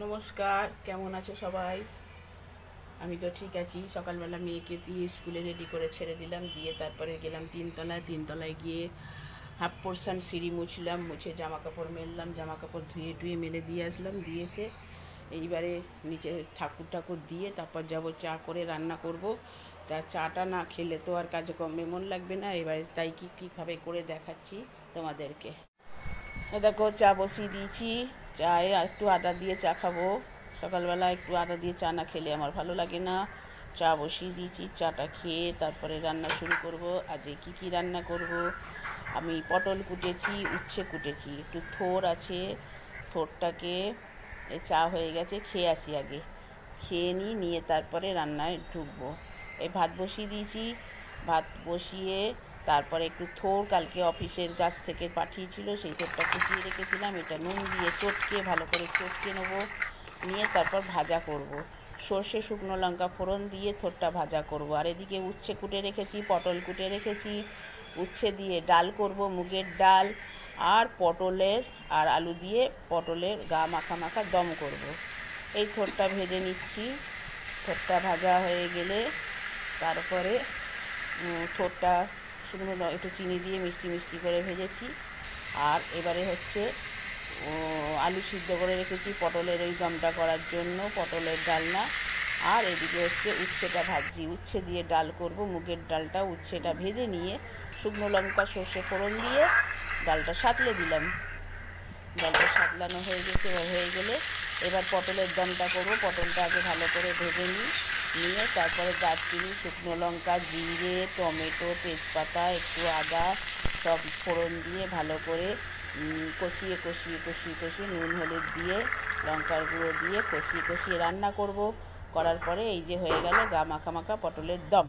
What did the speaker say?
নমস্কার, কেমন আছো সবাই? আমি তো ঠিক আছি। সকালবেলা মেয়েকে দিয়ে স্কুলে রেডি করে ছেড়ে দিলাম, দিয়ে তারপরে গেলাম তিনতলায় গিয়ে হাফ পোর্শন সিঁড়ি মুছলাম, মুছে জামা কাপড় মেললাম, জামা কাপড় ধুয়ে টুয়ে মেলে দিয়ে আসলাম, দিয়ে এসে এইবারে নিচে ঠাকুর দিয়ে তারপর যাব চা করে রান্না করব। তা চাটা না খেলে তো আর কাজকর্মে মন লাগবে না। এবারে তাই কীভাবে করে দেখাচ্ছি তোমাদেরকে। দেখো, চা বসিয়ে দিয়েছি। চায়ে একটু আদা দিয়ে চা খাবো। সকালবেলা একটু আদা দিয়ে চা না খেলে আমার ভালো লাগে না। চা বসিয়ে দিয়েছি, চাটা খেয়ে তারপরে রান্না শুরু করব। আজকে কি রান্না করব? আমি পটল কুটেছি, উচ্ছে কুটেছি, একটু থোড় আছে, থোড়টাকে চা হয়ে গেছে, খেয়ে আসি আগে। খেয়ে নিয়ে তারপরে রান্নায় ঢুকবো। এই ভাত বসিয়ে দিয়েছি। ভাত বসিয়ে তারপরে একটু থোড় কালকে অফিসের কাছ থেকে পাঠিয়েছিল, সেই থোড়টা কুচিয়ে রেখেছিলাম। এটা নুন দিয়ে ভালো করে চটকে নেবো, নিয়ে তারপর ভাজা করব। সর্ষে শুকনো লঙ্কা ফোড়ন দিয়ে থোড়টা ভাজা করব। আর এদিকে উচ্ছে কুটে রেখেছি, পটল কুটে রেখেছি। উচ্ছে দিয়ে ডাল করব, মুগের ডাল। আর আলু দিয়ে পটলের গা মাখা মাখা দম করব। এই থোড়টা ভেজে নিচ্ছি। থোড়টা ভাজা হয়ে গেলে তারপরে থোড়টা শুকনো একটু চিনি দিয়ে মিষ্টি করে ভেজেছি। আর এবারে হচ্ছে আলু সিদ্ধ করে রেখেছি পটলের এই দমটা করার জন্য, পটলের ডালনা। আর এদিকে হচ্ছে উচ্ছেটা ভাজছি, উচ্ছে দিয়ে ডাল করব, মুগের ডালটা। উচ্ছেটা ভেজে নিয়ে শুকনো লঙ্কা সর্ষে ফোড়ন দিয়ে ডালটা সাঁতলে দিলাম। ডালটা সাঁতলানো হয়ে গেলে এবার পটলের দমটা করব। পটলটা আগে ভালো করে ভেজে নিয়ে তারপরে দারচিনি, শুকনো লঙ্কা, জিরে, টমেটো, তেজপাতা, একটু আদা সব ফোড়ন দিয়ে ভালো করে কষিয়ে নুন হলুদ দিয়ে লঙ্কার গুঁড়ো দিয়ে কষিয়ে রান্না করব। করার পরে এই যে হয়ে গেল গা মাখা মাখা পটলের দম।